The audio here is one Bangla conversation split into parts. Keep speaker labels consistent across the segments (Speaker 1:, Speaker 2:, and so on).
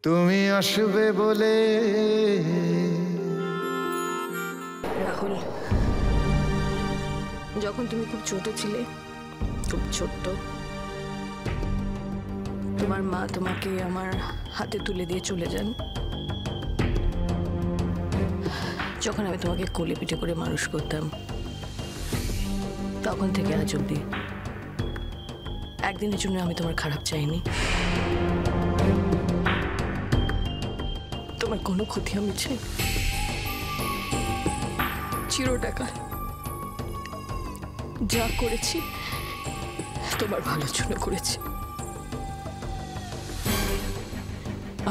Speaker 1: তুমি আসবে বলে।
Speaker 2: রাহুল, যখন তুমি খুব ছোট ছিলে, খুব ছোট্ট, তোমার মা তোমাকে আমার হাতে তুলে দিয়ে চলে যান। যখন আমি তোমাকে কোলে পিঠে করে মানুষ করতাম, তখন থেকে আজ অব্দি একদিনের জন্য আমি তোমার খারাপ চাইনি। তোমার কোনো ক্ষতি আমি চাই চিরটাকাল যা করেছি তোমার ভালোর জন্য করেছি।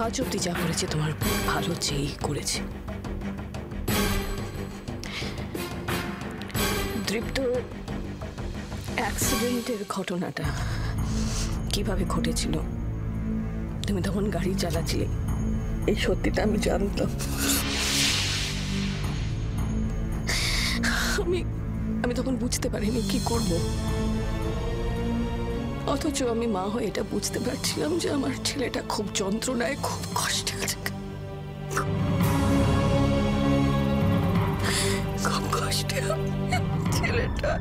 Speaker 2: আজ অব্দি যা করেছি তোমার ভালো চেয়েই করেছি। দৃপ্ত অ্যাক্সিডেন্টের ঘটনাটা কিভাবে ঘটেছিল, তুমি তখন গাড়ি চালাচ্ছিলে, এই সত্যিটা আমি জানতাম। আমি তখন বুঝতে পারিনি কি করব, অথচ আমি মা হয়ে এটা বুঝতে পারছিলাম যে আমার ছেলেটা খুব যন্ত্রণায়, খুব কষ্টে আছে, খুব কষ্টে। ছেলেটা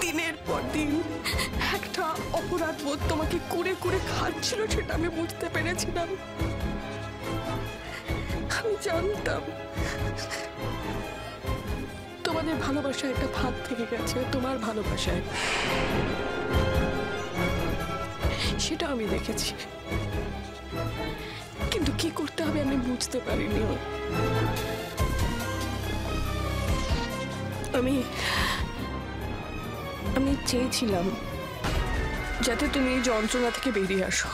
Speaker 2: দিনের পর দিন একটা অপরাধ বোধ তোমাকে কুড়ে কুড়ে খাচ্ছিল, সেটা আমি বুঝতে পেরেছিলাম। আমি জানতাম তোমাদের ভালোবাসায় একটা ফাঁদ থেকে গেছে, তোমার ভালোবাসায়, সেটা আমি দেখেছি, কিন্তু কি করতে হবে আমি বুঝতে পারিনি। আমি চেয়েছিলাম যাতে তুমি এই যন্ত্রণা থেকে বেরিয়ে আসো,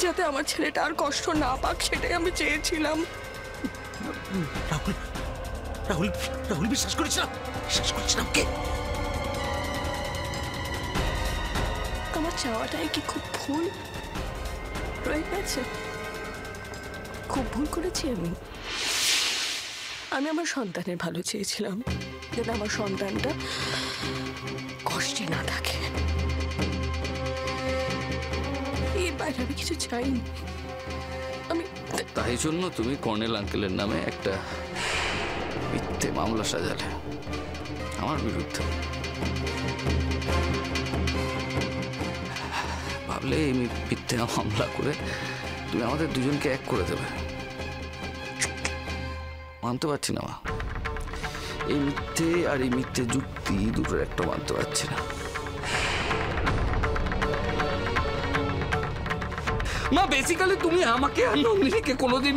Speaker 2: যাতে আমার ছেলেটা আর কষ্ট না পাক, সেটাই আমি চেয়েছিলাম।
Speaker 3: রাহুল, রাহুল, রাহুল, বিশ্বাস করেছিলাম, বিশ্বাস করেছিলাম। কে
Speaker 2: আমার চাওয়াটাই কি খুব ভুল রয়ে গেছে? খুব ভুল করেছি আমি আমার সন্তানের ভালো চেয়েছিলাম, যাতে আমার সন্তানটা কষ্টে না থাকে। এর বাইরে আমি কিছু চাইনি।
Speaker 4: তাই জন্য তুমি কর্নেল আঙ্কেলের নামে একটা মিথ্যে মামলা সাজালে আমার বিরুদ্ধে। ভাবলে এই মিথ্যে মামলা করে তুমি আমাদের দুজনকে এক করে দেবে। মানতে পারছি না মা, এই মিথ্যে আর এই মিথ্যে যুক্তি দুটোর একটা মানতে পারছি না মা। বেসিক্যালি তুমি আমাকে আর নন্দিনীকে কোনোদিন